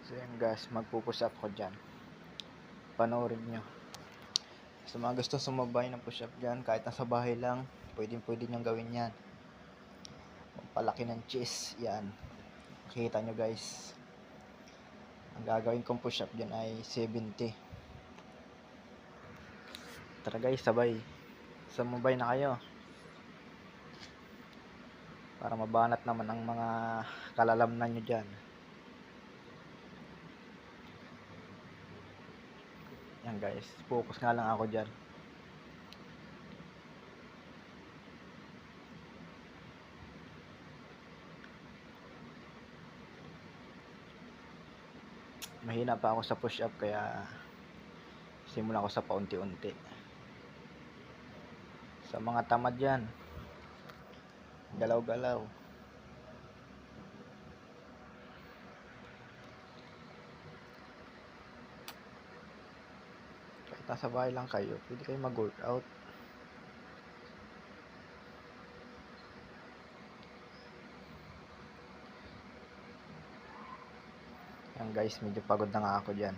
So yan guys, magpupush up ko dyan. Panoorin nyo. Sa mga gusto sumabay ng push up dyan, kahit nasa bahay lang, pwede nyo gawin yan. Palaki ng chest, yan. Makikita nyo guys. Ang gagawin kong push up dyan ay 70. Tara guys, sabay. Sumabay na kayo. Para mabanat naman ang mga kalalamnan nyo dyan. Yan guys, focus nga lang ako dyan. Mahina pa ako sa push up kaya simulan ko sa paunti-unti. Sa mga tamad dyan, galaw-galaw. Kahit nasa bahay lang kayo, pwede kayo mag-workout. Yan guys, medyo pagod na nga ako dyan.